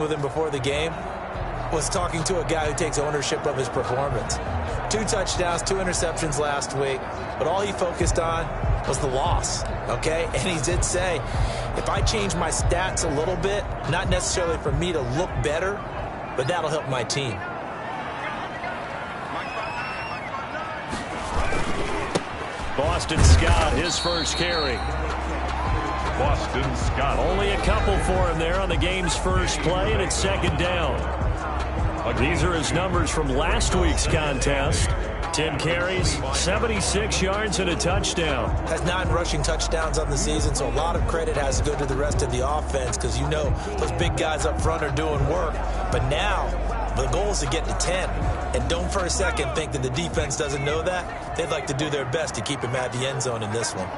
with him before the game was talking to a guy who takes ownership of his performance. 2 touchdowns, 2 interceptions last week, but all he focused on was the loss, okay? And he did say, if I change my stats a little bit, not necessarily for me to look better, but that'll help my team. Boston Scott, his first carry. Boston Scott. Only a couple for him there on the game's first play, and it's 2nd down. These are his numbers from last week's contest. 10 carries, 76 yards, and a touchdown. Has 9 rushing touchdowns on the season, so a lot of credit has to go to the rest of the offense because you know those big guys up front are doing work. But now the goal is to get to 10. And don't for a second think that the defense doesn't know that. They'd like to do their best to keep him at the end zone in this one.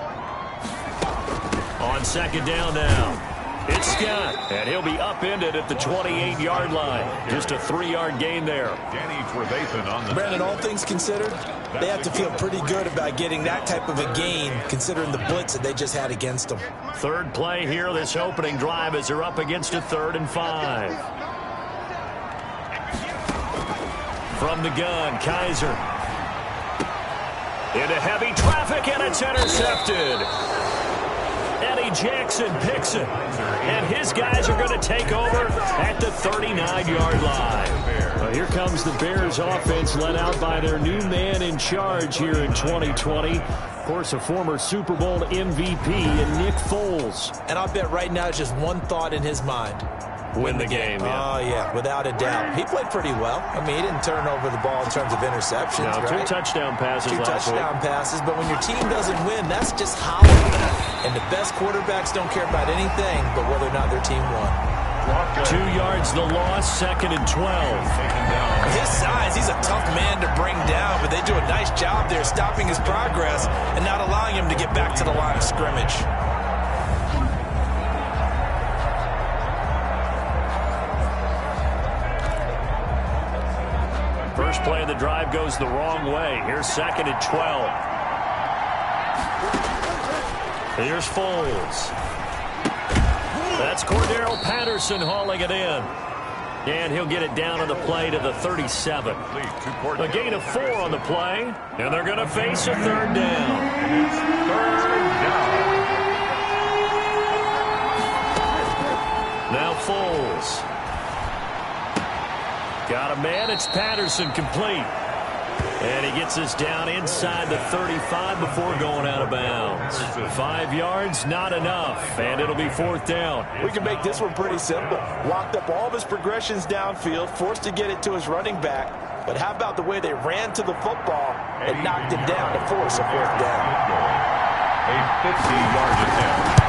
On 2nd down now. It's Scott, and he'll be upended at the 28-yard line. Just a 3-yard gain there. Danny Trevathan on the... Brandon, all things considered, they have to feel pretty good about getting that type of a gain considering the blitz that they just had against them. 3rd play here, this opening drive as they're up against a 3rd and 5. From the gun, Kaiser. Into heavy traffic, and it's intercepted. Eddie Jackson picks it, and his guys are going to take over at the 39-yard line. Well, here comes the Bears offense led out by their new man in charge here in 2020. Of course, a former Super Bowl MVP in Nick Foles. And I'll bet right now it's just one thought in his mind. Win the game, yeah. Oh, yeah, without a doubt. He played pretty well. I mean, he didn't turn over the ball in terms of interceptions, no, right? 2 touchdown passes last week. 2 touchdown passes, but when your team doesn't win, that's just hollow. And the best quarterbacks don't care about anything but whether or not their team won. 2 yards the loss, 2nd and 12. His size, he's a tough man to bring down, but they do a nice job there stopping his progress and not allowing him to get back to the line of scrimmage. First play of the drive goes the wrong way. Here's 2nd and 12. Here's Foles. That's Cordero Patterson hauling it in. And he'll get it down on the play to the 37. A gain of 4 on the play. And they're going to face a 3rd down. It's 3rd down. Now Foles. Got a man. It's Patterson complete. And he gets us down inside the 35 before going out of bounds. 5 yards, not enough. And it'll be 4th down. We can make this one pretty simple. Locked up all of his progressions downfield, forced to get it to his running back. But how about the way they ran to the football and knocked him down to force a 4th down? A 50-yard attempt.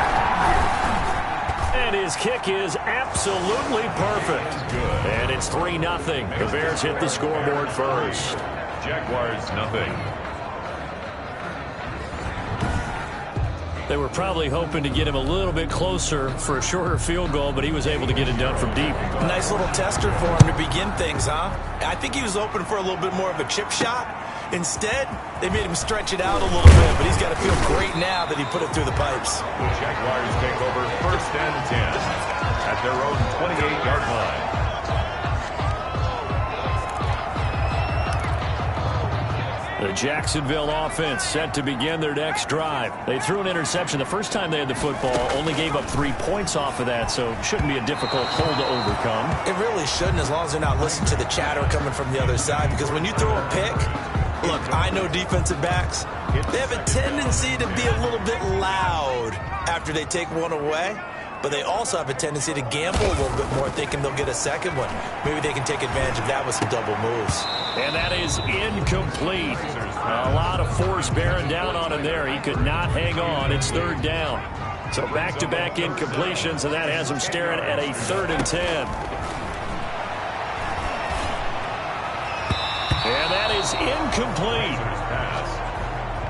And his kick is absolutely perfect. And it's 3-0. The Bears hit the scoreboard first. Jaguars, nothing. They were probably hoping to get him a little bit closer for a shorter field goal, but he was able to get it done from deep. Nice little tester for him to begin things, huh? I think he was open for a little bit more of a chip shot. Instead, they made him stretch it out a little bit, but he's got to feel great now that he put it through the pipes. The Jaguars take over 1st and 10 at their own 28-yard line. The Jacksonville offense set to begin their next drive. They threw an interception the first time they had the football, only gave up 3 points off of that, so it shouldn't be a difficult hole to overcome. It really shouldn't, as long as they're not listening to the chatter coming from the other side, because when you throw a pick, look, I know defensive backs, they have a tendency to be a little bit loud after they take one away, but they also have a tendency to gamble a little bit more thinking they'll get a second one. Maybe they can take advantage of that with some double moves. And that is incomplete. A lot of force bearing down on him there. He could not hang on. It's 3rd down. So back-to-back incompletions, and that has him staring at a 3rd and 10. And that is incomplete.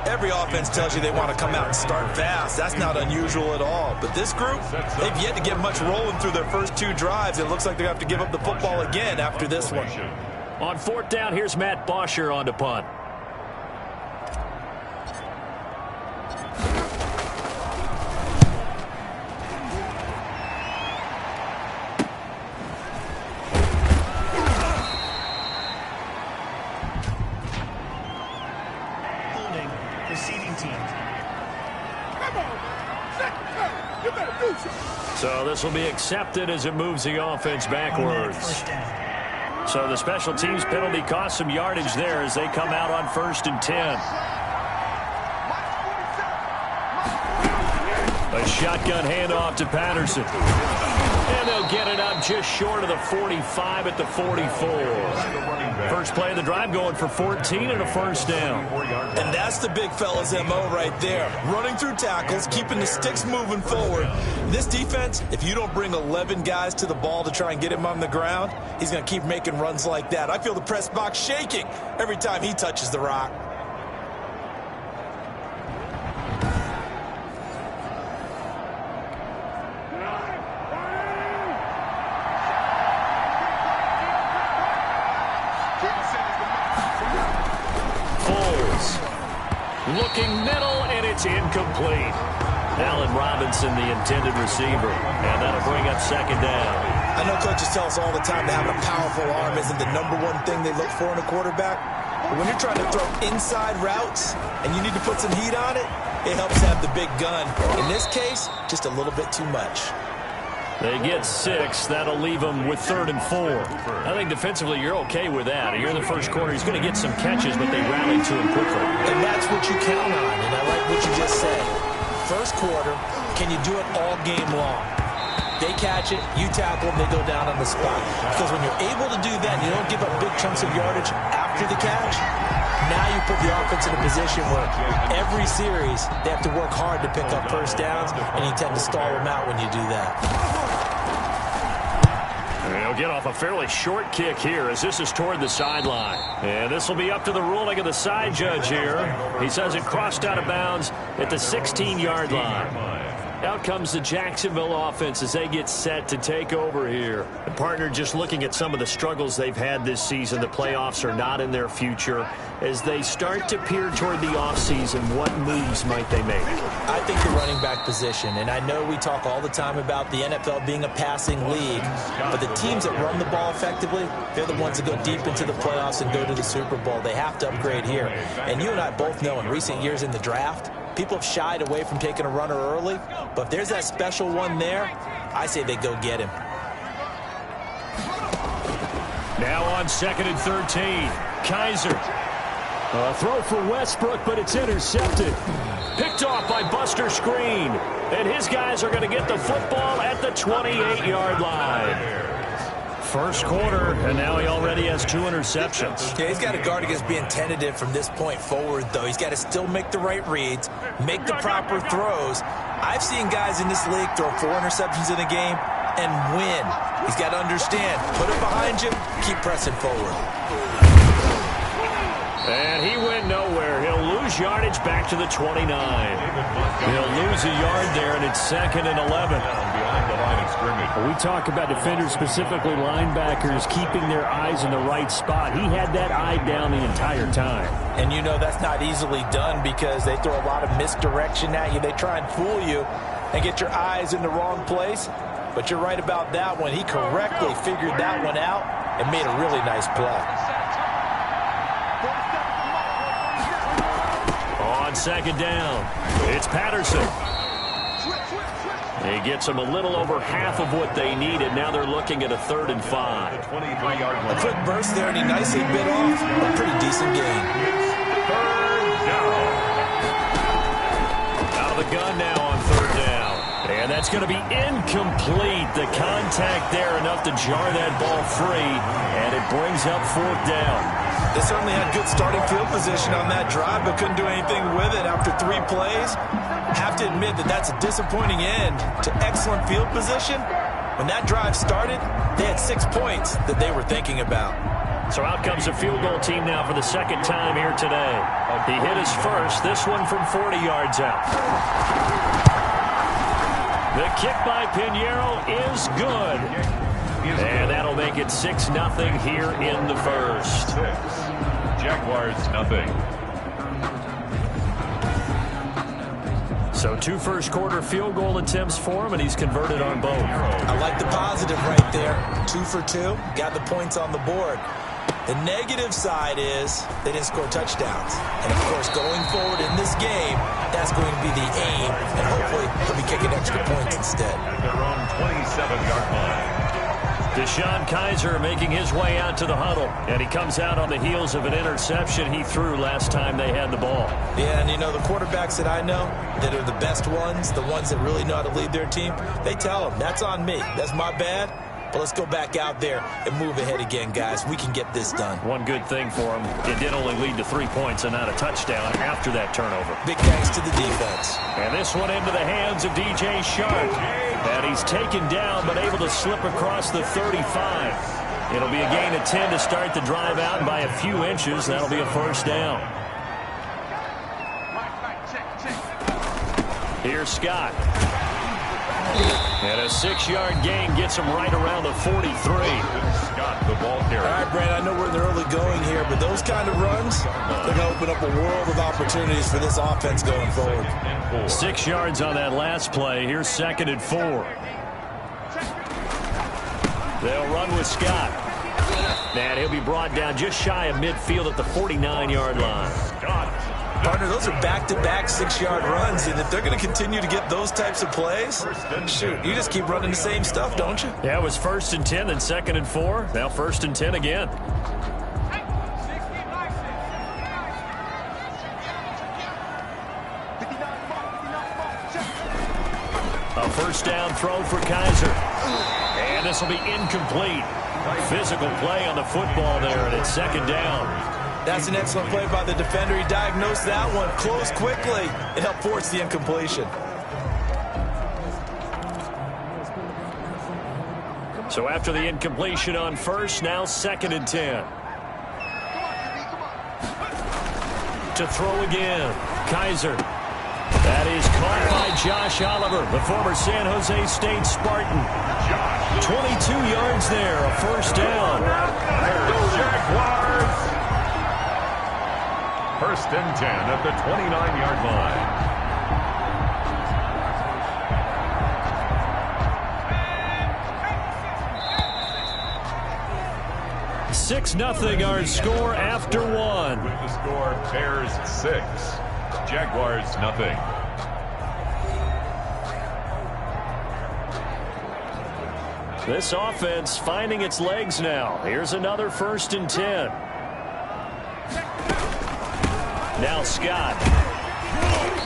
Every offense tells you they want to come out and start fast. That's not unusual at all. But this group, they've yet to get much rolling through their first 2 drives. It looks like they have to give up the football again after this one. On 4th down, here's Matt Bosher on to punt. So this will be accepted as it moves the offense backwards. So the special teams penalty cost some yardage there as they come out on 1st and 10. A shotgun handoff to Patterson. And they'll get it up just short of the 45 at the 44. First play of the drive going for 14 and a first down. And that's the big fella's MO right there. Running through tackles, keeping the sticks moving forward. This defense, if you don't bring 11 guys to the ball to try and get him on the ground, he's going to keep making runs like that. I feel the press box shaking every time he touches the rock. Looking middle, and it's incomplete. Allen Robinson, the intended receiver. And that'll bring up 2nd down. I know coaches tell us all the time that having a powerful arm isn't the #1 thing they look for in a quarterback. But when you're trying to throw inside routes and you need to put some heat on it, it helps have the big gun. In this case, just a little bit too much. They get 6. That'll leave them with 3rd and 4. I think defensively you're okay with that. Here in the first quarter, he's going to get some catches, but they rallied to him quickly. And that's what you count on, and I like what you just said. First quarter, can you do it all game long? They catch it, you tackle them, they go down on the spot. Because when you're able to do that, you don't give up big chunks of yardage after the catch, now you put the offense in a position where every series they have to work hard to pick up first downs, and you tend to stall them out when you do that. They'll get off a fairly short kick here as this is toward the sideline. And this will be up to the ruling of the side judge here. He says it crossed out of bounds at the 16-yard line. Out comes the Jacksonville offense as they get set to take over here. The partner just looking at some of the struggles they've had this season. The playoffs are not in their future. As they start to peer toward the offseason, what moves might they make? I think the running back position, and I know we talk all the time about the NFL being a passing league, but the teams that run the ball effectively, they're the ones that go deep into the playoffs and go to the Super Bowl. They have to upgrade here. And you and I both know in recent years in the draft, people have shied away from taking a runner early, but if there's that special one there, I say they go get him. Now on 2nd and 13, Kaiser. A throw for Westbrook, but it's intercepted. Picked off by Buster Screen. And his guys are going to get the football at the 28-yard line. First quarter, and now he already has 2 interceptions. Yeah, he's got to guard against being tentative from this point forward, though. He's got to still make the right reads, make the proper throws. I've seen guys in this league throw 4 interceptions in a game and win. He's got to understand, put it behind you, keep pressing forward. And he went nowhere. He'll lose yardage back to the 29. He'll lose a yard there, and it's 2nd and 11. We talk about defenders, specifically linebackers, keeping their eyes in the right spot. He had that eye down the entire time. And you know that's not easily done because they throw a lot of misdirection at you. They try and fool you and get your eyes in the wrong place. But you're right about that one. He correctly figured that one out and made a really nice play. On 2nd down, it's Patterson. He gets them a little over half of what they needed. Now they're looking at a 3rd and 5. A quick burst there, and he nicely bit off a pretty decent gain. 3rd down. Out of the gun now on 3rd down. And that's going to be incomplete. The contact there enough to jar that ball free, and it brings up 4th down. They certainly had good starting field position on that drive, but couldn't do anything with it after 3 plays. Have to admit that that's a disappointing end to excellent field position. When that drive started, they had 6 points that they were thinking about. So out comes a field goal team now for the 2nd time here today. He hit his first, this one from 40 yards out. The kick by Pinheiro is good. And that'll make it 6-0 here in the first. Jaguars, nothing. So 2 first-quarter field goal attempts for him, and he's converted on both. I like the positive right there. 2 for 2. Got the points on the board. The negative side is they didn't score touchdowns. And, of course, going forward in this game, that's going to be the aim. And hopefully they'll be kicking extra points instead. At their own 27-yard line. Deshaun Kaiser making his way out to the huddle. And he comes out on the heels of an interception he threw last time they had the ball. Yeah, and, you know, the quarterbacks that I know that are the best ones, the ones that really know how to lead their team, they tell them, that's on me. That's my bad. But let's go back out there and move ahead again, guys. We can get this done. One good thing for him, it did only lead to 3 points and not a touchdown after that turnover. Big thanks to the defense. And this one into the hands of DJ Shark. And he's taken down but able to slip across the 35. It'll be a gain of 10 to start the drive out, and by a few inches, that'll be a first down. Here's Scott. And a 6-yard gain gets him right around the 43. Scott, the ball carrier. All right, Brandon, I know we're in the early going here, but those kind of runs, they're going to open up a world of opportunities for this offense going forward. 6 yards on that last play. Here's 2nd and 4. They'll run with Scott. And he'll be brought down just shy of midfield at the 49-yard line. Scott. Partner, those are back-to-back 6-yard runs, and if they're going to continue to get those types of plays, shoot, you just keep running the same stuff, don't you? Yeah, it was 1st and 10, then 2nd and 4. Now 1st and 10 again. A first down throw for Kaiser. And this will be incomplete. Physical play on the football there, and it's 2nd down. That's an excellent play by the defender. He diagnosed that one, closed quickly, and helped force the incompletion. So after the incompletion on first, now 2nd and 10. To throw again, Kaiser. That is caught by Josh Oliver, the former San Jose State Spartan. 22 yards there, a first down. Jaguars. 1st and 10 at the 29-yard line. 6-0 our score after one. With the score, Bears 6, Jaguars 0. This offense finding its legs now. Here's another 1st and 10. Now Scott.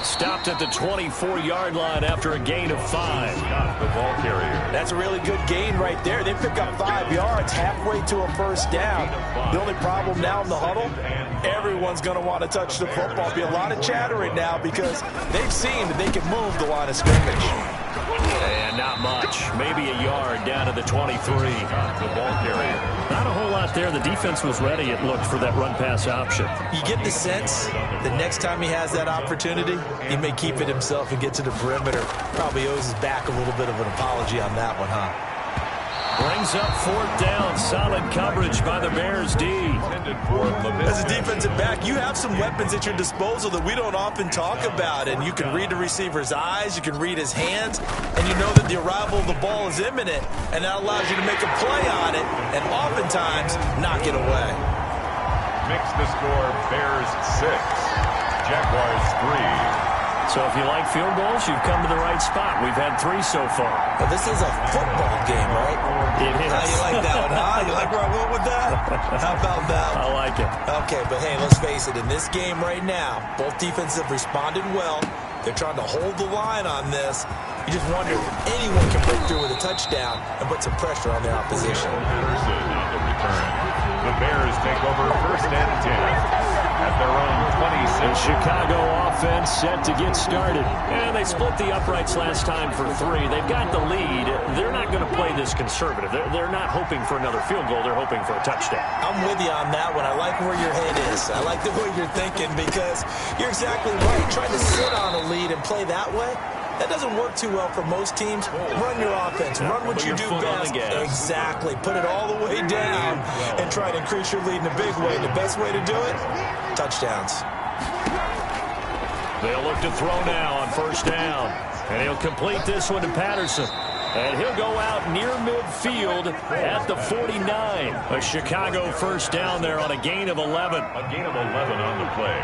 Stopped at the 24-yard line after a gain of 5. Scott, the ball carrier. That's a really good gain right there. They pick up 5 yards halfway to a first down. The only problem now in the huddle, everyone's going to want to touch the football. Be a lot of chattering now because they've seen that they can move the line of scrimmage. And not much. Maybe a yard down to the 23. Scott, the ball carrier. Not a whole lot there. The defense was ready, it looked, for that run-pass option. You get the sense that next time he has that opportunity, he may keep it himself and get to the perimeter. Probably owes his back a little bit of an apology on that one, huh? Brings up 4th down. Solid coverage by the Bears D. As a defensive back, you have some weapons at your disposal that we don't often talk about. And you can read the receiver's eyes, you can read his hands, and you know that the arrival of the ball is imminent. And that allows you to make a play on it and oftentimes knock it away. Makes the score Bears 6, Jaguars 3. So if you like field goals, you've come to the right spot. We've had 3 so far. Well, this is a football game, right? It is. How you like that one, huh? You like where I went with that? How about that one? I like it. Okay, but hey, let's face it. In this game right now, both defenses have responded well. They're trying to hold the line on this. You just wonder if anyone can break through with a touchdown and put some pressure on their opposition. Anderson on the return. The Bears take over 1st and 10 at their own 26. The Chicago offense set to get started. And they split the uprights last time for 3. They've got the lead. They're not going to play this conservative. They're not hoping for another field goal. They're hoping for a touchdown. I'm with you on that one. I like where your head is. I like the way you're thinking because you're exactly right. Trying to sit on a lead and play that way, that doesn't work too well for most teams. Run your offense. Run what you do best. Exactly. Put it all the way down and try to increase your lead in a big way. The best way to do it, touchdowns. They'll look to throw now on 1st down. And he'll complete this one to Patterson. And he'll go out near midfield at the 49. A Chicago first down there on a gain of 11. A gain of 11 on the play.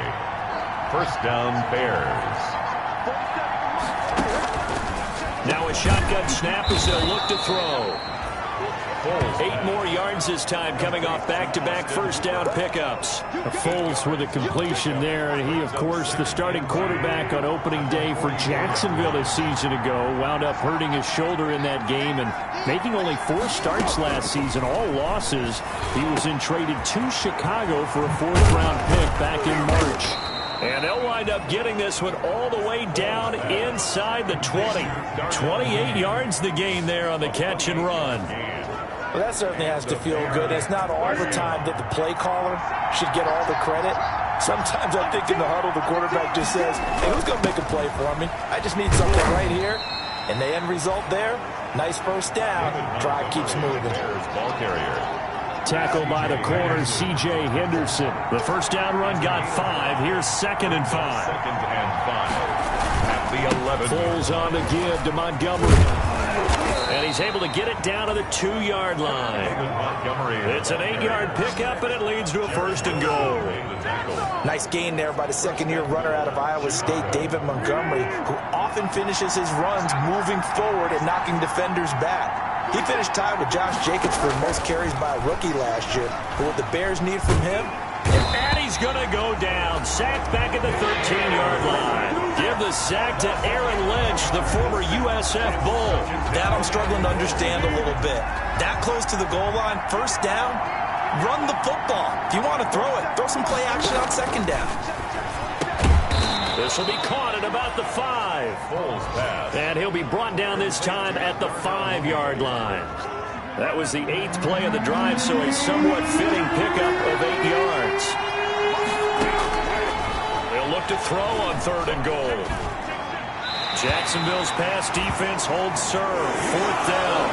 First down, Bears. Now a shotgun snap as they'll look to throw. 8 more yards this time coming off back-to-back first down pickups. Foles with a completion there, and he, of course, the starting quarterback on opening day for Jacksonville a season ago, wound up hurting his shoulder in that game and making only 4 starts last season, all losses. He was then traded to Chicago for a 4th-round pick back in March. And they'll wind up getting this one all the way down inside the 20. 28 yards the gain there on the catch and run. Well, that certainly has to feel good. It's not all the time that the play caller should get all the credit. Sometimes I think in the huddle, the quarterback just says, hey, who's going to make a play for me? I just need something right here. And the end result there, nice first down. Drive keeps moving. Ball carrier. Tackled by the corner, C.J. Henderson. The first down run got 5. Here's 2nd and 5. 2nd and 5. At the 11. Foles on the give to Montgomery. And he's able to get it down to the 2-yard line. It's an 8-yard pickup, and it leads to a 1st and goal. Nice gain there by the second-year runner out of Iowa State, David Montgomery, who often finishes his runs moving forward and knocking defenders back. He finished tied with Josh Jacobs for most carries by a rookie last year. But what the Bears need from him? And he's going to go down. Sacked back at the 13-yard line. Give the sack to Aaron Lynch, the former USF Bull. That I'm struggling to understand a little bit. That close to the goal line, first down, run the football. If you want to throw it, throw some play action on 2nd down. This will be caught at about the 5. Foles pass. And he'll be brought down this time at the 5-yard line. That was the 8th play of the drive, so a somewhat fitting pickup of 8 yards. They'll look to throw on 3rd and goal. Jacksonville's pass defense holds serve. 4th down.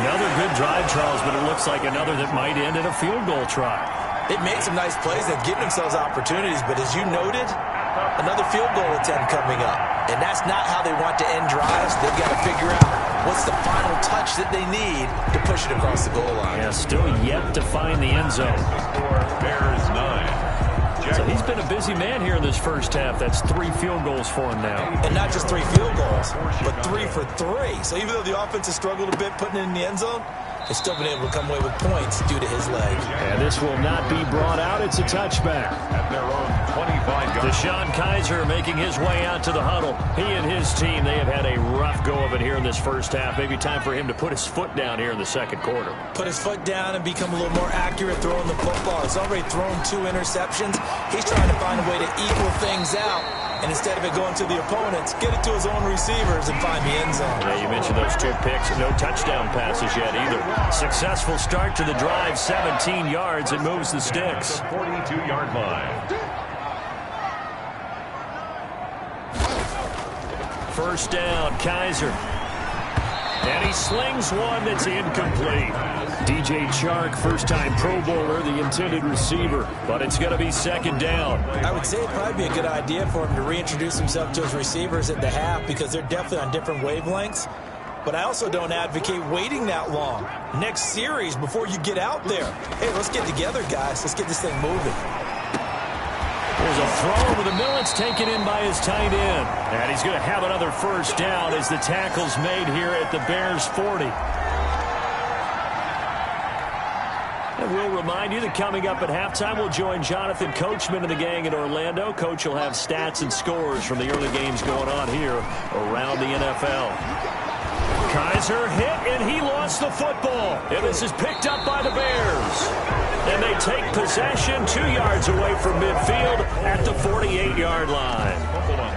Another good drive, Charles, but it looks like another that might end in a field goal try. They've made some nice plays. They've given themselves opportunities, but as you noted, another field goal attempt coming up. And that's not how they want to end drives. They've got to figure out what's the final touch that they need to push it across the goal line. Yeah, still yet to find the end zone. Bears 9. So he's been a busy man here in this first half. That's 3 field goals for him now. And not just 3 field goals, but 3 for 3. So even though the offense has struggled a bit putting it in the end zone, they've still been able to come away with points due to his leg. And this will not be brought out. It's a touchback. At their own 25-yard. Deshaun Kaiser making his way out to the huddle. He and his team, they have had a rough go of it here in this first half. Maybe time for him to put his foot down here in the 2nd quarter. Put his foot down and become a little more accurate throwing the football. He's already thrown 2 interceptions. He's trying to find a way to equal things out. And instead of it going to the opponents, get it to his own receivers and find the end zone. Yeah, you mentioned those 2 picks. No touchdown passes yet either. Successful start to the drive, 17 yards. It moves the sticks. 42-yard line. First down, Kaiser. And he slings one that's incomplete. DJ Chark, first-time Pro Bowler, the intended receiver. But it's going to be 2nd down. I would say it'd probably be a good idea for him to reintroduce himself to his receivers at the half because they're definitely on different wavelengths. But I also don't advocate waiting that long. Next series before you get out there. Hey, let's get together, guys. Let's get this thing moving. There's a throw over the middle. It's taken in by his tight end. And he's going to have another first down as the tackle's made here at the Bears 40. And we'll remind you that coming up at halftime, we'll join Jonathan Coachman and the gang in Orlando. Coach will have stats and scores from the early games going on here around the NFL. Kaiser hit, and he lost the football. And this is picked up by the Bears. And they take possession 2 yards away from midfield at the 48-yard line.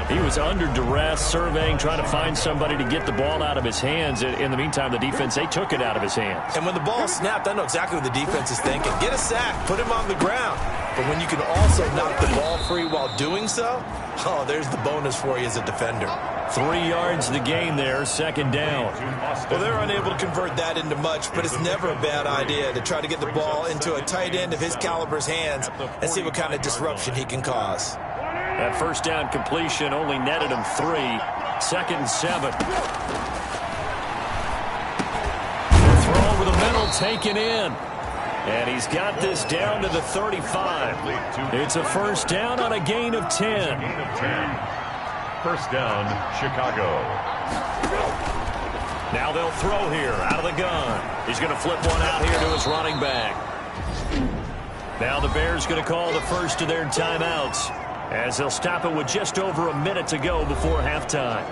He was under duress, surveying, trying to find somebody to get the ball out of his hands. In the meantime, the defense, they took it out of his hands. And when the ball snapped, I know exactly what the defense is thinking. Get a sack, put him on the ground. But when you can also knock the ball free while doing so, oh, there's the bonus for you as a defender. 3 yards the gain there, 2nd down. Well, they're unable to convert that into much, but it's never a bad idea to try to get the ball into a tight end of his caliber's hands and see what kind of disruption he can cause. That first down completion only netted him 3. 2nd and 7. taken in. And he's got this down to the 35. It's a first down on a gain of 10. First down, Chicago. Now they'll throw here out of the gun. He's going to flip one out here to his running back. Now the Bears going to call the first of their timeouts as they'll stop it with just over a minute to go before halftime.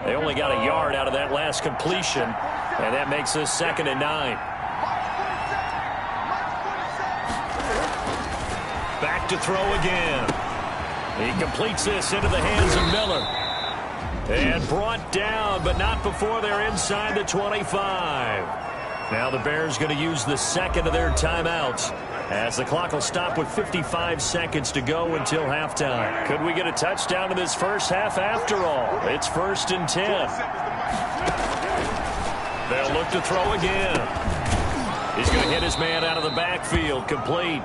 They only got a yard out of that last completion, and that makes this 2nd and 9. Back to throw again. He completes this into the hands of Miller. And brought down, but not before they're inside the 25. Now the Bears going to use the second of their timeouts, as the clock will stop with 55 seconds to go until halftime. Could we get a touchdown in this first half after all? It's 1st and 10. They'll look to throw again. He's going to hit his man out of the backfield, complete.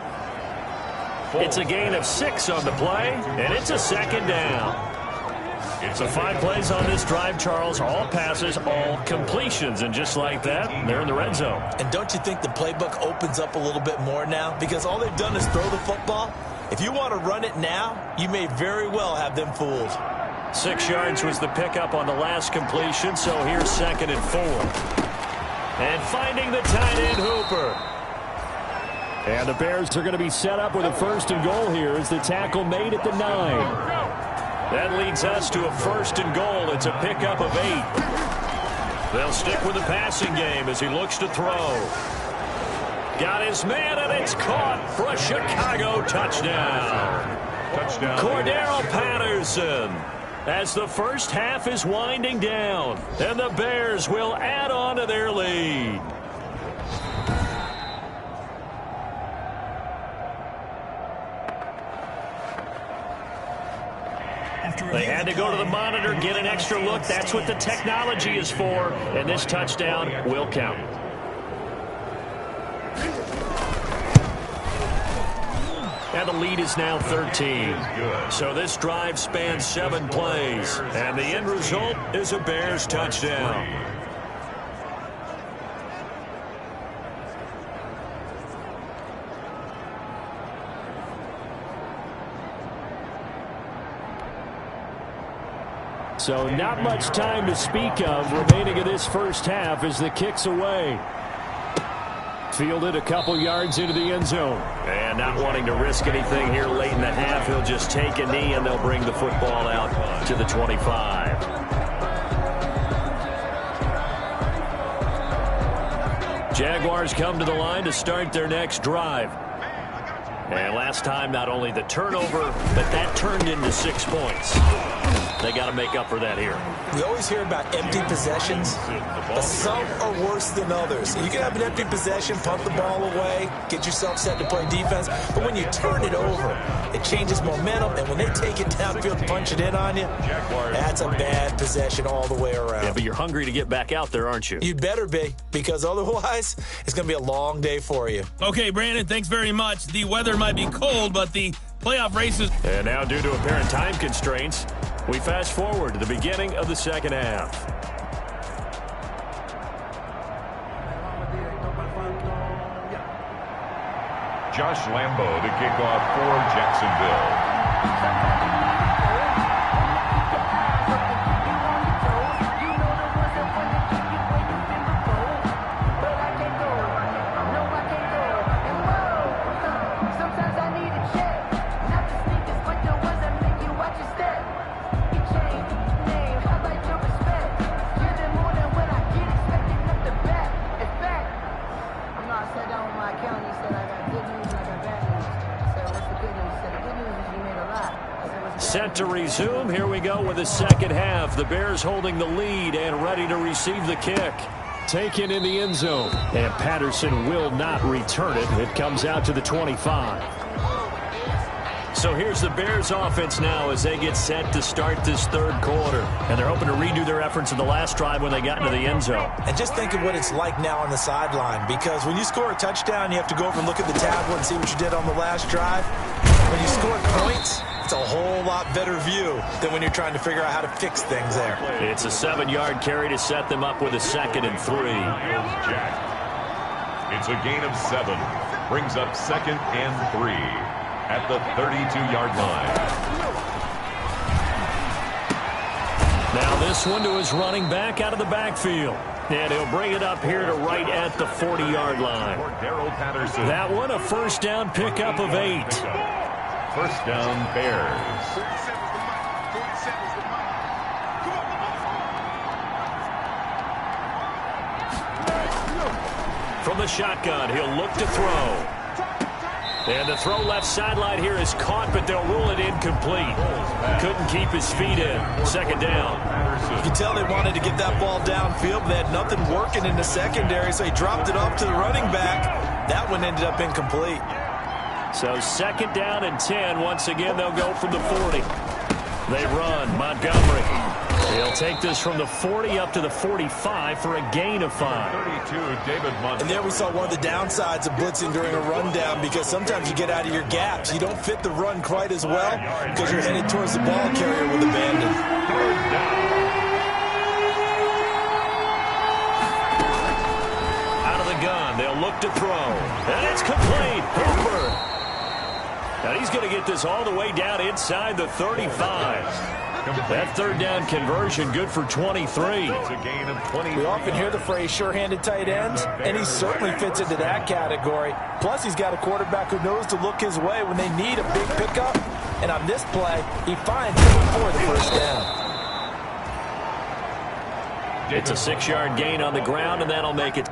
It's a gain of 6 on the play, and it's a 2nd down. So 5 plays on this drive, Charles. All passes, all completions. And just like that, they're in the red zone. And don't you think the playbook opens up a little bit more now? Because all they've done is throw the football. If you want to run it now, you may very well have them fooled. 6 yards was the pickup on the last completion, so here's 2nd and 4. And finding the tight end, Hooper. And the Bears are going to be set up with a 1st and goal here as the tackle made at the 9. That leads us to a 1st and goal. It's a pickup of 8. They'll stick with the passing game as he looks to throw. Got his man, and it's caught for a Chicago touchdown. Cordero Patterson, as the first half is winding down, and the Bears will add on to their lead. They had to go to the monitor, get an extra look. That's what the technology is for, and this touchdown will count. And the lead is now 13. So this drive spans 7 plays, and the end result is a Bears touchdown. So not much time to speak of remaining in this first half as the kick's away. Fielded a couple yards into the end zone. And not wanting to risk anything here late in the half, he'll just take a knee and they'll bring the football out to the 25. Jaguars come to the line to start their next drive. And last time, not only the turnover, but that turned into 6 points. They got to make up for that here. We always hear about empty possessions, but some are worse than others. You can have an empty possession, punt the ball away, get yourself set to play defense, but when you turn it over, it changes momentum, and when they take it downfield and punch it in on you, that's a bad possession all the way around. Yeah, but you're hungry to get back out there, aren't you? You better be, because otherwise, it's going to be a long day for you. Okay, Brandon, thanks very much. The weather might be cold, but the playoff races... And now, due to apparent time constraints, we fast forward to the beginning of the second half. Josh Lambo to kick off for Jacksonville. Set to resume. Here we go with the second half. The Bears holding the lead and ready to receive the kick. Taken in the end zone. And Patterson will not return it. It comes out to the 25. So here's the Bears offense now as they get set to start this third quarter. And they're hoping to redo their efforts in the last drive when they got into the end zone. And just think of what it's like now on the sideline, because when you score a touchdown, you have to go over and look at the tablet and see what you did on the last drive. When you score points, it's a whole lot better view than when you're trying to figure out how to fix things there. It's a 7-yard carry to set them up with a 2nd and 3. It's a gain of 7. Brings up 2nd and 3 at the 32-yard line. Now this one to his running back out of the backfield. And he'll bring it up here to right at the 40-yard line. That one a first down pickup of 8. First down, Bears. From the shotgun, he'll look to throw. And the throw left sideline here is caught, but they'll rule it incomplete. Couldn't keep his feet in. 2nd down. You can tell they wanted to get that ball downfield, but they had nothing working in the secondary, so he dropped it off to the running back. That one ended up incomplete. So 2nd down and 10. Once again, they'll go from the 40. They run. Montgomery. He'll take this from the 40 up to the 45 for a gain of 5. 32, David Montgomery. And there we saw one of the downsides of blitzing during a rundown, because sometimes you get out of your gaps. You don't fit the run quite as well because you're headed towards the ball carrier with abandon. 3rd down. Out of the gun, they'll look to throw. And it's complete. Hooper. And he's going to get this all the way down inside the 35. That 3rd down conversion good for 23. It's a gain of 20. We often hear the phrase sure-handed tight ends, and he certainly fits into that category. Plus, he's got a quarterback who knows to look his way when they need a big pickup. And on this play, he finds him for the first down. It's a 6-yard gain on the ground, and that'll make it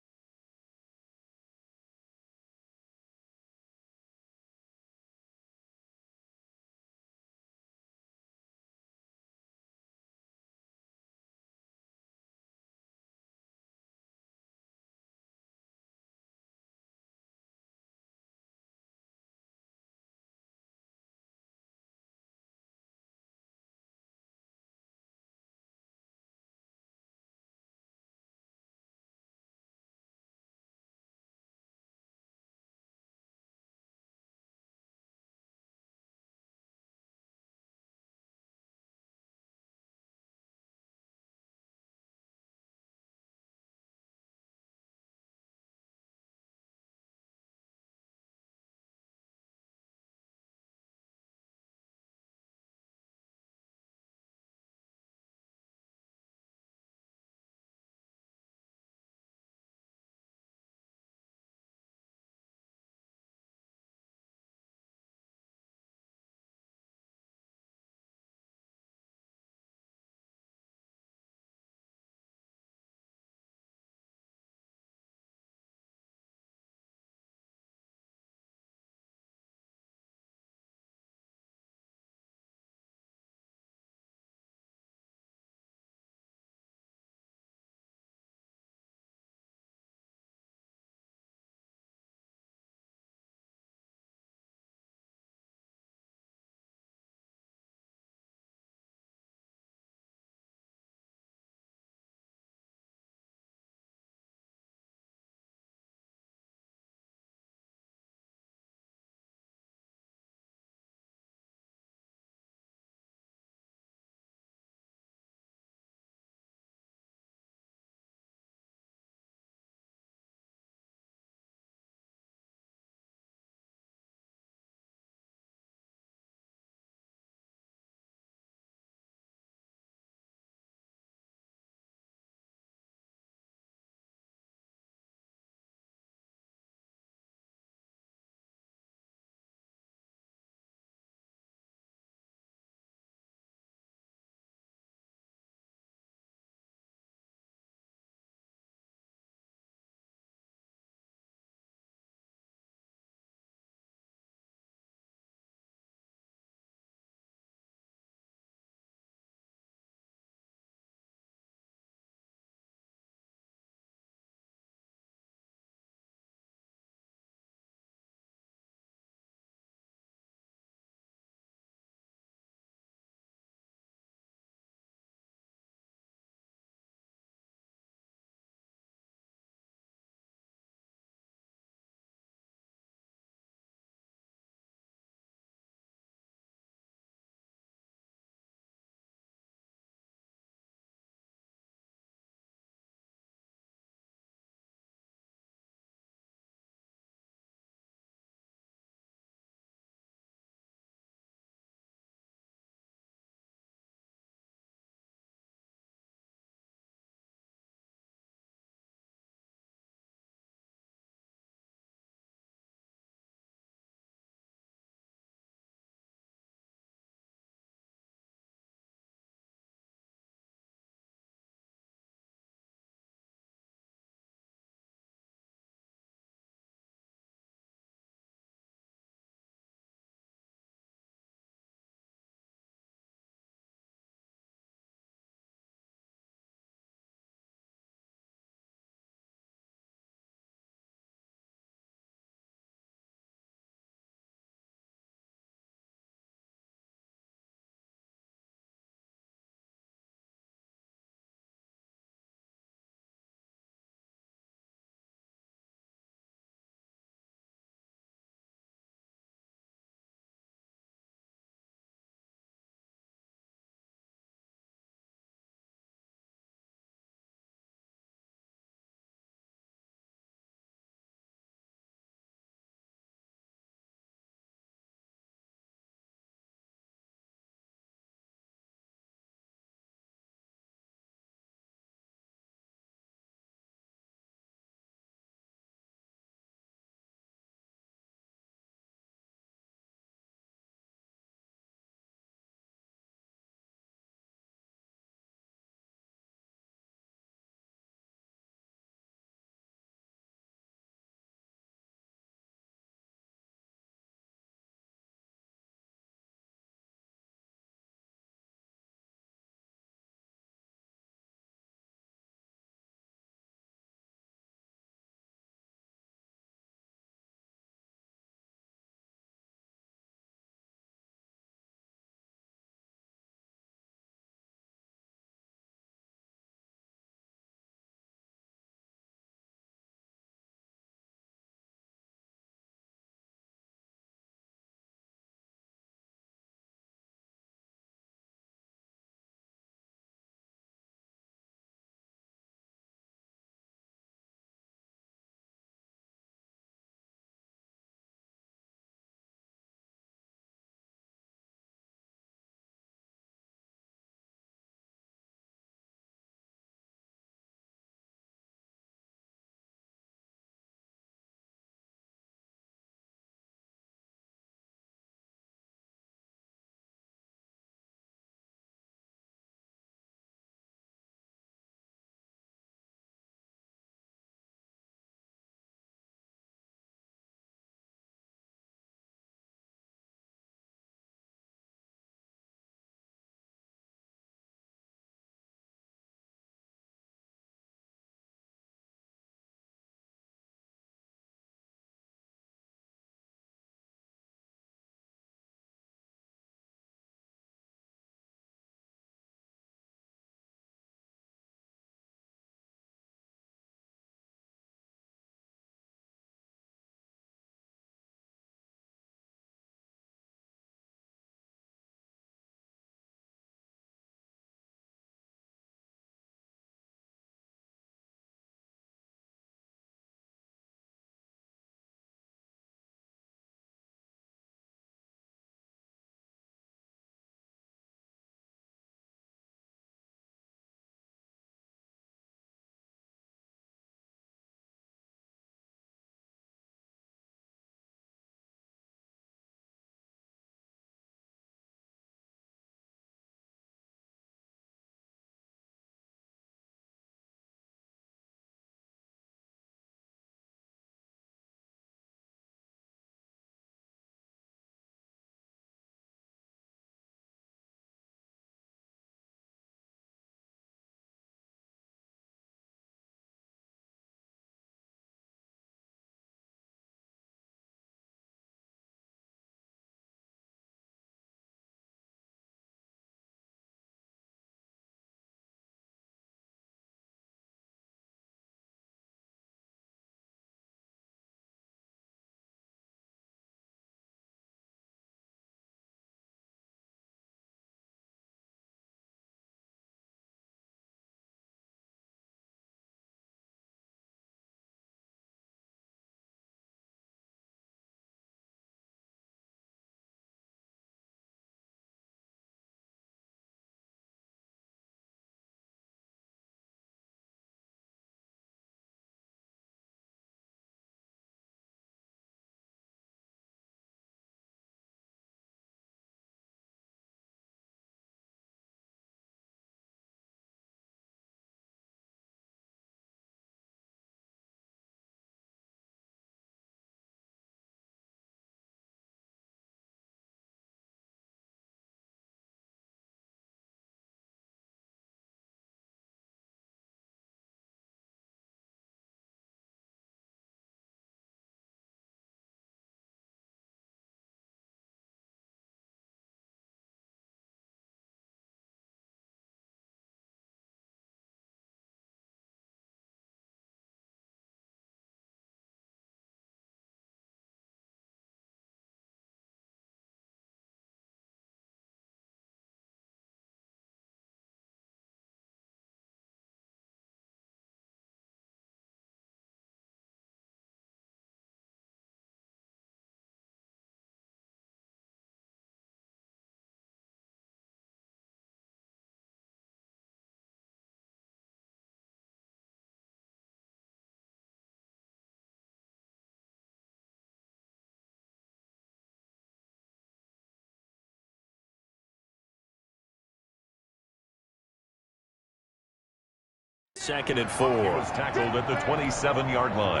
2nd and 4. He was tackled at the 27-yard line.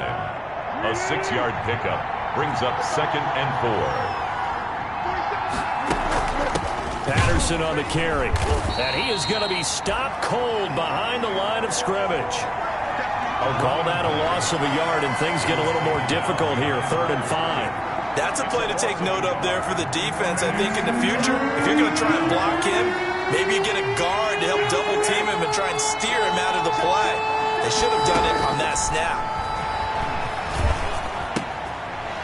A 6-yard pickup brings up 2nd and 4. Patterson on the carry. And he is going to be stopped cold behind the line of scrimmage. I'll call that a loss of a yard, and things get a little more difficult here. 3rd and 5. That's a play to take note of there for the defense, I think, in the future. If you're going to try and block him, maybe you get a guard to help double-team him and try and steer him out of the play. They should have done it on that snap.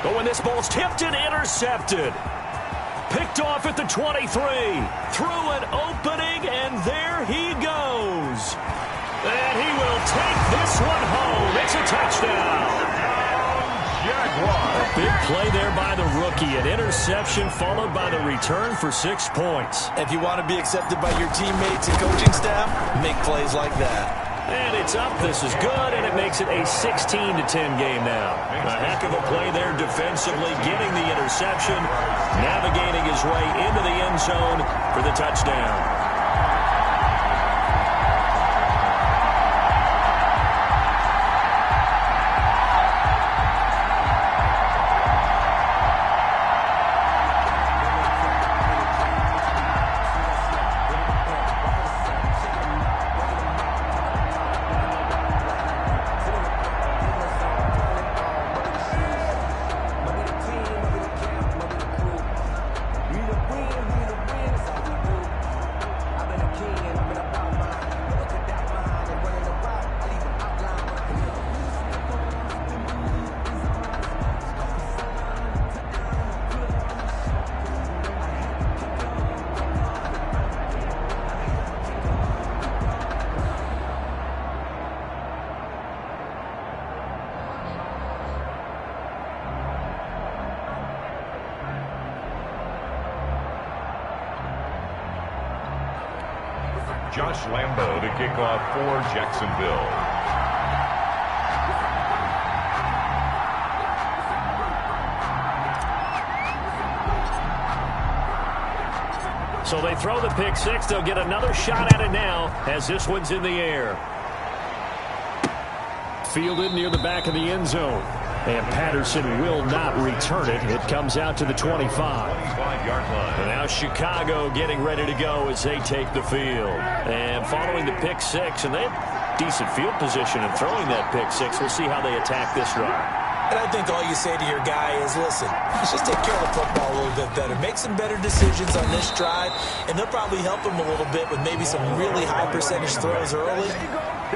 But when this ball's tipped and intercepted. Picked off at the 23. Through an opening, and there he goes. And he will take this one home. It's a touchdown. Jaguars. A big play there by the rookie. An interception followed by the return for 6 points. If you want to be accepted by your teammates and coaching staff, make plays like that. And it's up. This is good, and it makes it a 16-10 game now. A heck of a play there defensively, getting the interception, navigating his way into the end zone for the touchdown. Josh Lambo to kick off for Jacksonville. So they throw the pick six. They'll get another shot at it now as this one's in the air. Fielded near the back of the end zone. And Patterson will not return it. It comes out to the 25. 25-yard line. And now Chicago getting ready to go as they take the field. And following the pick six, and they have decent field position in throwing that pick six. We'll see how they attack this drive. And I think all you say to your guy is, listen, let's just take care of the football a little bit better. Make some better decisions on this drive, and they'll probably help him a little bit with maybe some really high percentage throws early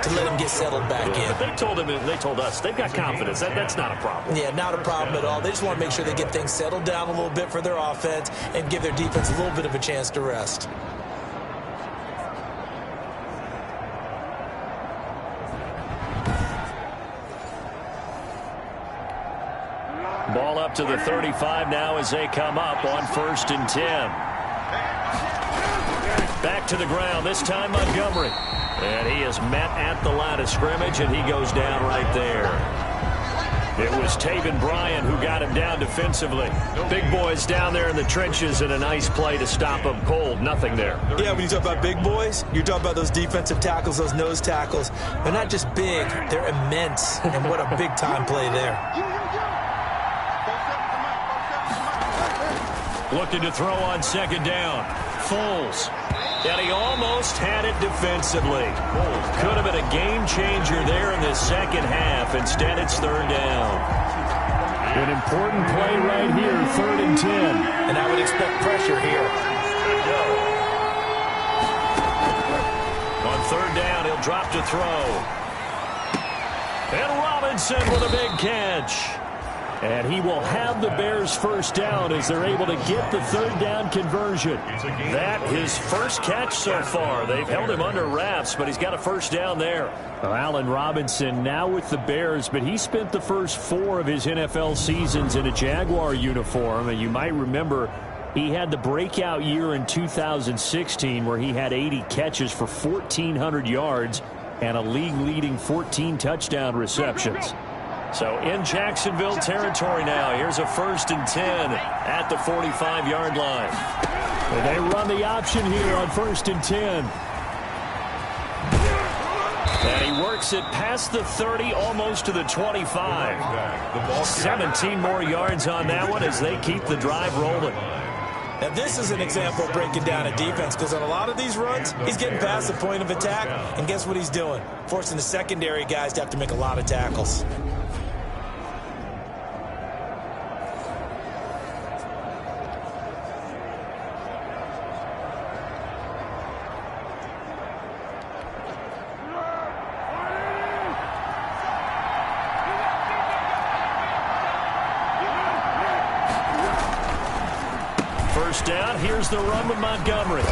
to let him get settled back in. But they told us they've got confidence. That's not a problem. Yeah, not a problem at all. They just want to make sure they get things settled down a little bit for their offense and give their defense a little bit of a chance to rest. Ball up to the 35 now as they come up on 1st and 10. Back to the ground, this time Montgomery. And he is met at the line of scrimmage, and he goes down right there. It was Taven Bryan who got him down defensively. Big boys down there in the trenches, and a nice play to stop him cold. Nothing there. Yeah, when you talk about big boys, you're talking about those defensive tackles, those nose tackles. They're not just big, they're immense. And what a big-time play there. Looking to throw on 2nd down. Foles. And he almost had it defensively. Could have been a game changer there in the second half. Instead, it's 3rd down. An important play right here, 3rd and 10. And I would expect pressure here. On 3rd down, he'll drop to throw. And Robinson with a big catch. And he will have the Bears 1st down as they're able to get the 3rd down conversion. That his first catch so far. They've held him under wraps, but he's got a 1st down there. Well, Allen Robinson now with the Bears, but he spent the first 4 of his NFL seasons in a Jaguar uniform. And you might remember he had the breakout year in 2016 where he had 80 catches for 1,400 yards and a league-leading 14 touchdown receptions. So in Jacksonville territory now. Here's a 1st and 10 at the 45-yard line. And they run the option here on 1st and 10. And he works works it past the 30, almost to the 25. 17 more yards on that one as they keep the drive rolling. Now, this is an example of breaking down a defense, because on a lot of these runs, he's getting past the point of attack, and guess what he's doing? Forcing the secondary guys to have to make a lot of tackles. First down, here's the run with Montgomery.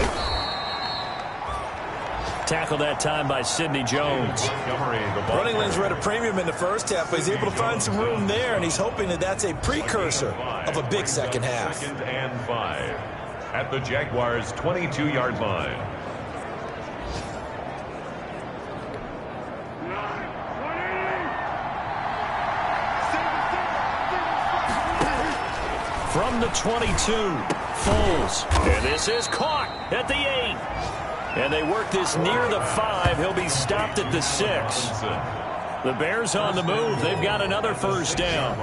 Tackled that time by Sidney Jones. Running lanes were at a premium in the first half, but he's able to find some room there, and he's hoping that that's a precursor of a big second half. 2nd and 5 at the Jaguars' 22-yard line. From the 22, Foles. And this is caught at the 8. And they work this near the 5. He'll be stopped at the 6. The Bears on the move. They've got another first down.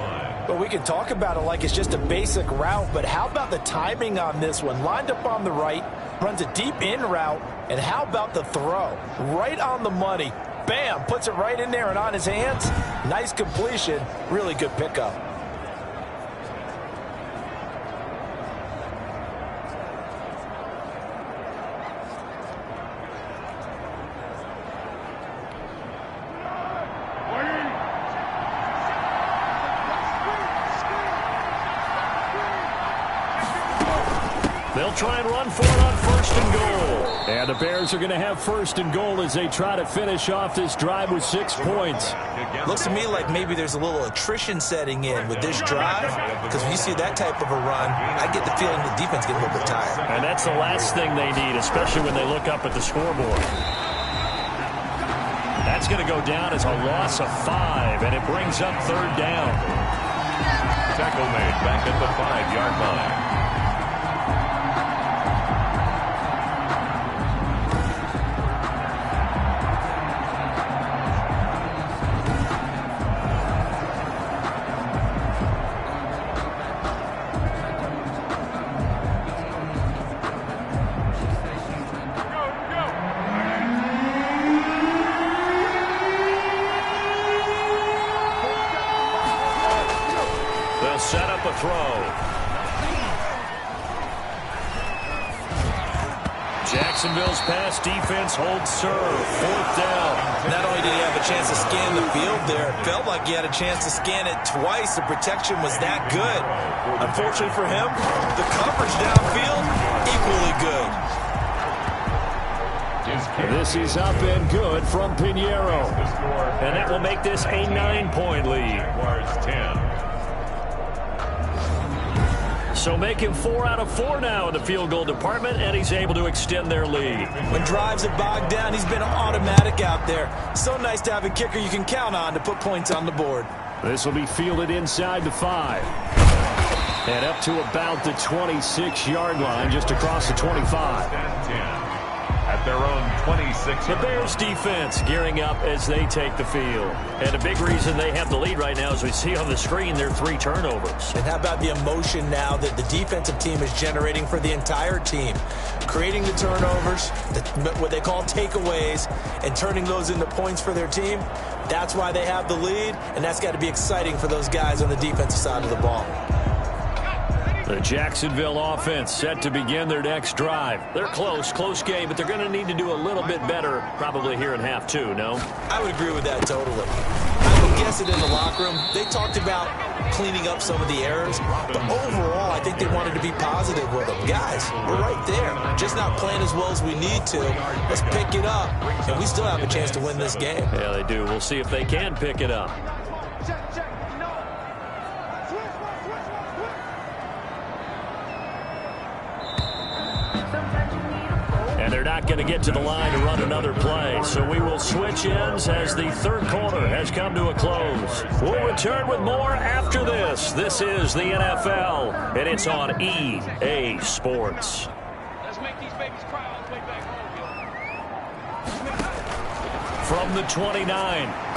But we can talk about it like it's just a basic route, but how about the timing on this one? Lined up on the right, runs a deep in route, and how about the throw? Right on the money. Bam, puts it right in there and on his hands. Nice completion. Really good pickup. They'll try and run for it on 1st and goal. And the Bears are going to have 1st and goal as they try to finish off this drive with 6 points. Looks to me like maybe there's a little attrition setting in with this drive, because when you see that type of a run, I get the feeling the defense gets a little bit tired. And that's the last thing they need, especially when they look up at the scoreboard. That's going to go down as a loss of 5, and it brings up 3rd down. Tackle made back at the 5-yard line. Set up a throw. Jacksonville's pass defense holds serve. 4th down. Not only did he have a chance to scan the field there, it felt like he had a chance to scan it twice. The protection was that good. Unfortunately for him, the coverage downfield, equally good. This is up and good from Pinheiro. And that will make this a 9-point lead. 10. So making 4 out of 4 now in the field goal department, and he's able to extend their lead. When drives have bogged down, he's been automatic out there. So nice to have a kicker you can count on to put points on the board. This will be fielded inside the 5. And up to about the 26-yard line, just across the 25. 10. At their own 26. The Bears defense gearing up as they take the field. And a big reason they have the lead right now, as we see on the screen, their 3 turnovers. And how about the emotion now that the defensive team is generating for the entire team? Creating the turnovers, what they call takeaways, and turning those into points for their team. That's why they have the lead, and that's got to be exciting for those guys on the defensive side of the ball. The Jacksonville offense set to begin their next drive. They're close game, but they're going to need to do a little bit better probably here in half 2, no? I would agree with that totally. I would guess it in the locker room. They talked about cleaning up some of the errors, but overall, I think they wanted to be positive with them. Guys, we're right there. Just not playing as well as we need to. Let's pick it up, and we still have a chance to win this game. Yeah, they do. We'll see if they can pick it up. They're not going to get to the line to run another play, so we will switch ends as the 3rd quarter has come to a close. We'll return with more after this. This is the NFL, and it's on EA Sports. Let's make these babies cry all the way back home. From the 29,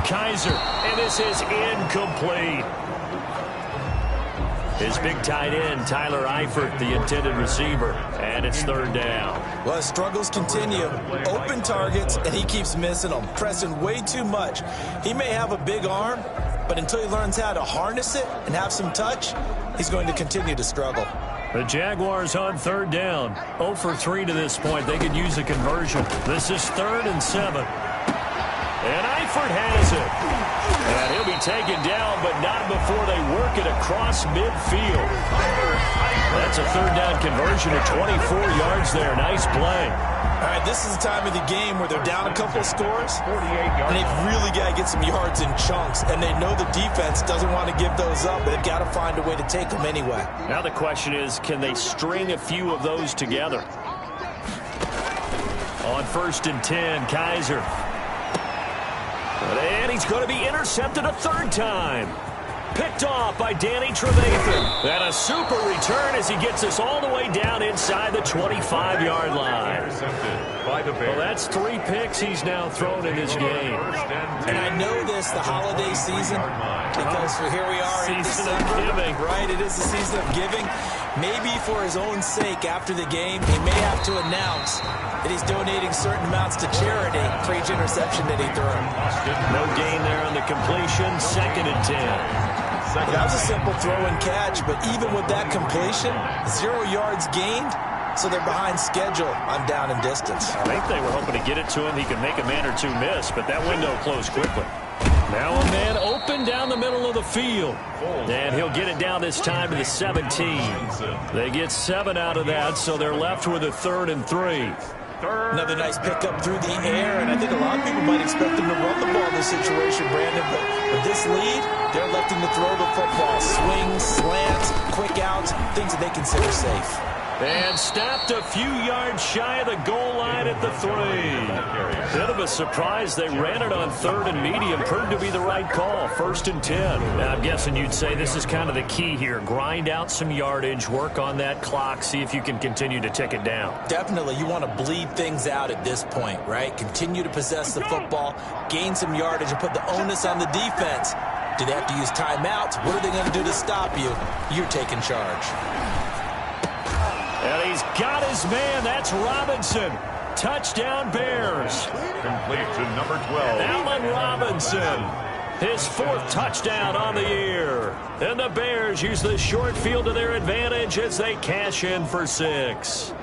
Kaiser, and this is incomplete. His big tight end, Tyler Eifert, the intended receiver, and it's third down. Well, his struggles continue. Open targets, and he keeps missing them, pressing way too much. He may have a big arm, but until he learns how to harness it and have some touch, he's going to continue to struggle. The Jaguars on third down. 0 for 3 to this point. They could use a conversion. This is 3rd and 7. And Eifert has it. And he'll be taken down, but not before they work it across midfield. That's a third down conversion of 24 yards there. Nice play. All right, this is the time of the game where they're down a couple of scores, and they've really got to get some yards in chunks, and they know the defense doesn't want to give those up, but they've got to find a way to take them anyway. Now the question is, can they string a few of those together? On 1st and 10, Kaiser. And he's going to be intercepted a third time. Picked off by Danny Trevathan. And a super return as he gets us all the way down inside the 25-yard line. Well, that's 3 picks he's now thrown in this game. And I know this, the holiday season, because here we are in December. Season of giving. Right, it is the season of giving. Maybe for his own sake after the game, he may have to announce that he's donating certain amounts to charity for each interception that he threw. No gain there on the completion. 2nd and 10. That was a simple throw and catch, but even with that completion, 0 yards gained, so they're behind schedule on down and distance. I think they were hoping to get it to him. He could make a man or two miss, but that window closed quickly. Now a man open down the middle of the field. And he'll get it down this time to the 17. They get 7 out of that, so they're left with a 3rd and 3. Another nice pickup through the air, and I think a lot of people might expect him to run the ball in this situation, Brandon, but with this lead, they're electing to throw the football. Swings, slants, quick outs, things that they consider safe. And stopped a few yards shy of the goal line at the 3. Bit of a surprise. They ran it on 3rd and medium. Proved to be the right call. 1st and 10. Now, I'm guessing you'd say this is kind of the key here. Grind out some yardage. Work on that clock. See if you can continue to tick it down. Definitely. You want to bleed things out at this point, right? Continue to possess the football, gain some yardage, and put the onus on the defense. Do they have to use timeouts? What are they going to do to stop you? You're taking charge. And he's got his man. That's Robinson. Touchdown, Bears. Complete to number 12. Allen Robinson. His 4th touchdown on the year. And the Bears use the short field to their advantage as they cash in for 6.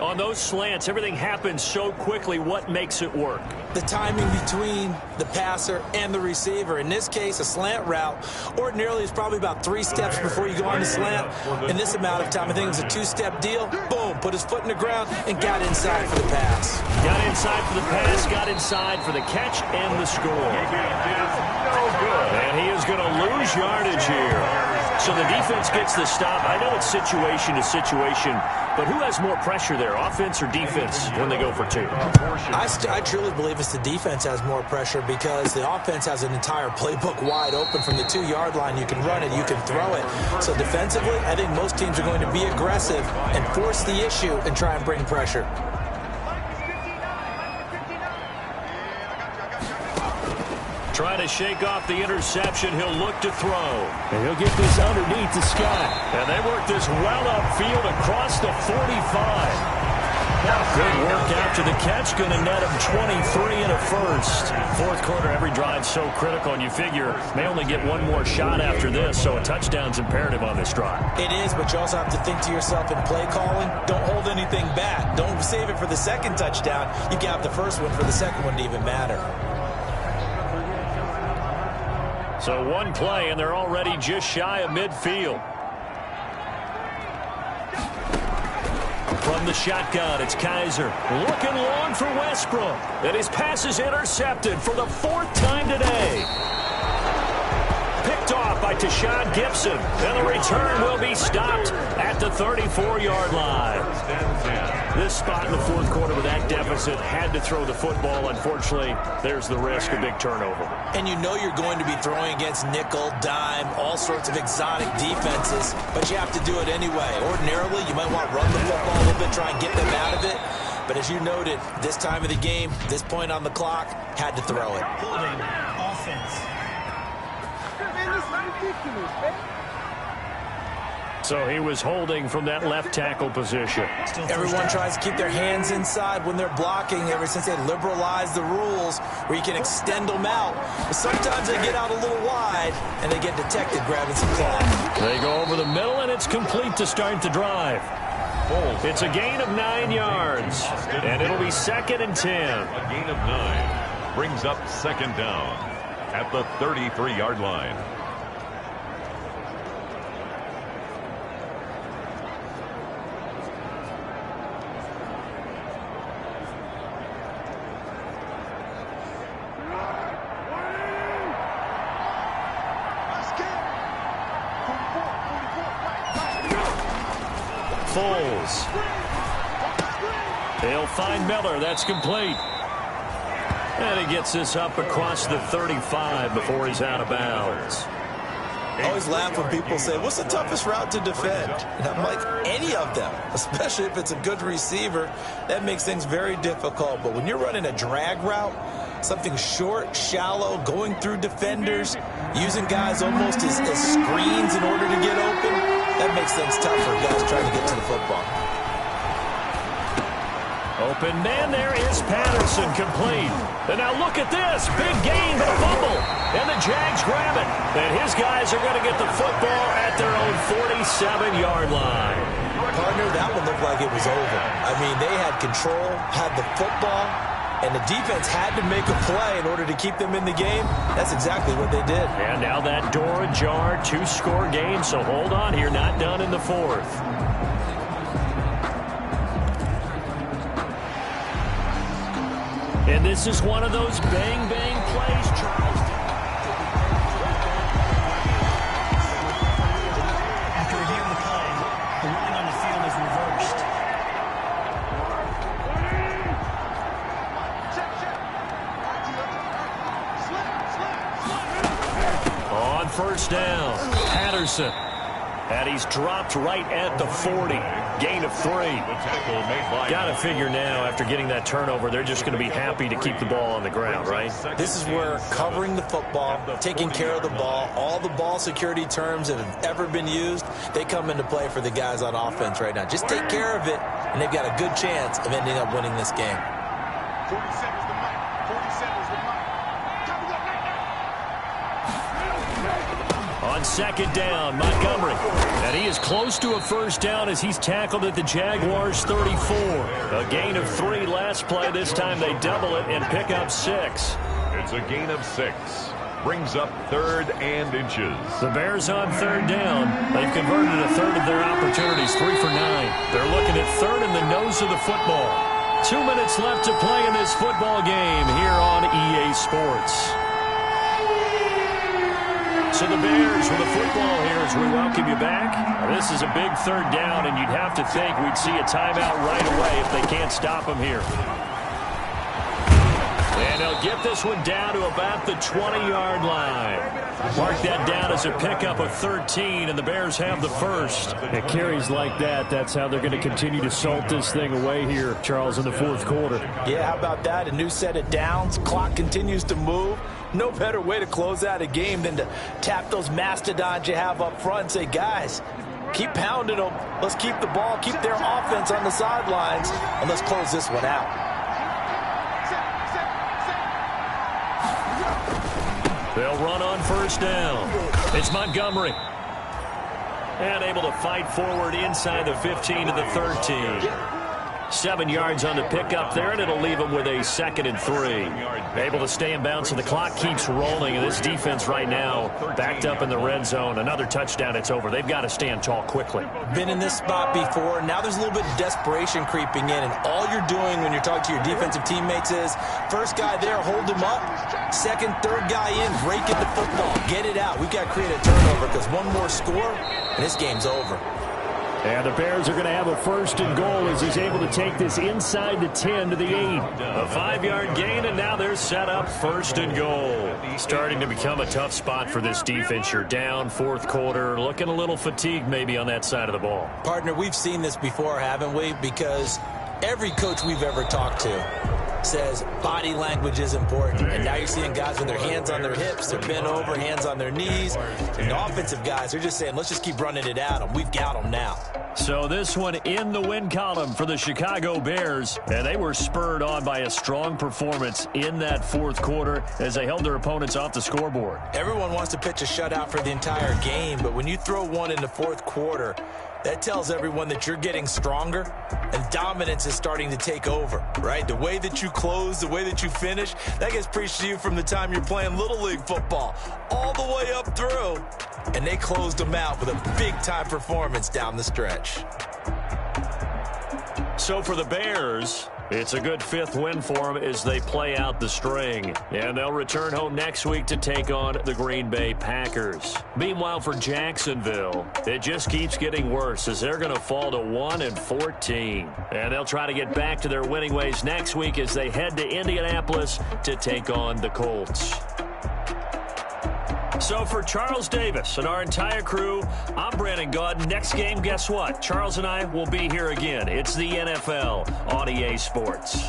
On those slants, everything happens so quickly. What makes it work? The timing between the passer and the receiver. In this case, a slant route ordinarily is probably about 3 steps before you go on the slant. In this amount of time, I think it was a 2-step deal. Boom, put his foot in the ground and got inside for the pass. Got inside for the pass, got inside for the catch and the score. And he is going to lose yardage here. So the defense gets the stop. I know it's situation to situation, but who has more pressure there, offense or defense, when they go for 2? I truly believe it's the defense has more pressure because the offense has an entire playbook wide open from the 2-yard line. You can run it, you can throw it. So defensively, I think most teams are going to be aggressive and force the issue and try and bring pressure. Trying to shake off the interception. He'll look to throw. And he'll get this underneath the sky. And they work this well upfield across the 45. Good work after the catch. Going to net him 23 and a first. 4th quarter, every drive so critical, and you figure may only get one more shot after this, so a touchdown's imperative on this drive. It is, but you also have to think to yourself in play calling, don't hold anything back. Don't save it for the 2nd touchdown. You got the first one for the 2nd one to even matter. So 1 play, and they're already just shy of midfield. From the shotgun, it's Kaiser. Looking long for Westbrook. And his pass is intercepted for the 4th time today. Picked off by Tashad Gibson. And the return will be stopped at the 34-yard line. This spot in the 4th quarter with that deficit had to throw the football. Unfortunately, there's the risk of big turnover. And you know you're going to be throwing against nickel, dime, all sorts of exotic defenses, but you have to do it anyway. Ordinarily, you might want to run the football a little bit, try and get them out of it. But as you noted, this time of the game, this point on the clock, had to throw it. Holding offense. Man, this is ridiculous, man. So he was holding from that left tackle position. Everyone tries to keep their hands inside when they're blocking ever since they liberalized the rules where you can extend them out. But sometimes they get out a little wide and they get detected grabbing some cloth. They go over the middle, and it's complete to start the drive. It's a gain of 9 yards, and it'll be 2nd and 10. A gain of 9 brings up 2nd down at the 33-yard line. Foles. They'll find Miller. That's complete. And he gets this up across the 35 before he's out of bounds. I always laugh when people say, what's the toughest route to defend? And I'm like, any of them, especially if it's a good receiver. That makes things very difficult. But when you're running a drag route, something short, shallow, going through defenders, using guys almost as screens in order to get open, that makes things tough for guys trying to get to the football. Open man, there is Patterson, complete. And now look at this. Big gain, but a fumble. And the Jags grab it. And his guys are going to get the football at their own 47-yard line. Partner, that one looked like it was over. I mean, they had control, had the football, and the defense had to make a play in order to keep them in the game. That's exactly what they did. And now that door ajar, 2-score game, so hold on here, not done in the 4th. And this is one of those bang-bang plays, Charles. After reviewing the play, the ruling on the field is reversed. On 1st down, Patterson. And he's dropped right at the 40. Gain of 3. Got to figure now, after getting that turnover, they're just going to be happy to keep the ball on the ground, right? This is where covering the football, taking care of the ball, all the ball security terms that have ever been used, they come into play for the guys on offense right now. Just take care of it, and they've got a good chance of ending up winning this game. 47's the mic. 47's the mic. On 2nd down, Montgomery. And he is close to a 1st down as he's tackled at the Jaguars' 34. A gain of 3 last play. This time they double it and pick up 6. It's a gain of 6. Brings up 3rd and inches. The Bears on 3rd down. They've converted a 1/3 of their opportunities, 3 for 9. They're looking at 3rd in the nose of the football. 2 minutes left to play in this football game here on EA Sports. So the Bears with the football here as we welcome you back. This is a big 3rd down, and you'd have to think we'd see a timeout right away if they can't stop them here. And they'll get this one down to about the 20-yard line. Mark that down as a pickup of 13, and the Bears have the 1st. It carries like that. That's how they're going to continue to salt this thing away here, Charles, in the 4th quarter. Yeah, how about that? A new set of downs. Clock continues to move. No better way to close out a game than to tap those mastodons you have up front and say, guys, keep pounding them. Let's keep the ball, keep their offense on the sidelines, and let's close this one out. They'll run on 1st down. It's Montgomery. And able to fight forward inside the 15 to the 13. 7 yards on the pickup there, and it'll leave them with a 2nd and 3. Able to stay in bounds, so the clock keeps rolling, and this defense right now backed up in the red zone. Another touchdown, it's over. They've got to stand tall quickly. Been in this spot before. Now there's a little bit of desperation creeping in, and all you're doing when you're talking to your defensive teammates is, first guy there, hold him up. 2nd, 3rd guy in, break it the football. Get it out. We've got to create a turnover because one more score, and this game's over. And the Bears are going to have a 1st and goal as he's able to take this inside the 10 to the 8. A 5-yard gain, and now they're set up 1st and goal. Starting to become a tough spot for this defense. You're down 4th quarter, looking a little fatigued maybe on that side of the ball. Partner, we've seen this before, haven't we? Because Every coach we've ever talked to says body language is important. And now you're seeing guys with their hands on their hips, they're bent over, hands on their knees. And the offensive guys, they're just saying, let's just keep running it at them. We've got them now. So this one in the win column for the Chicago Bears. And they were spurred on by a strong performance in that fourth quarter as they held their opponents off the scoreboard. Everyone wants to pitch a shutout for the entire game, but when you throw one in the fourth quarter, that tells everyone that you're getting stronger and dominance is starting to take over, right? The way that you close, the way that you finish, that gets preached to you from the time you're playing Little League football all the way up through. And they closed them out with a big-time performance down the stretch. So for the Bears, it's a good fifth win for them as they play out the string. And they'll return home next week to take on the Green Bay Packers. Meanwhile, for Jacksonville, it just keeps getting worse as they're going to fall to 1-14. And they'll try to get back to their winning ways next week as they head to Indianapolis to take on the Colts. So for Charles Davis and our entire crew, I'm Brandon Gaudin. Next game, guess what? Charles and I will be here again. It's the NFL on EA Sports.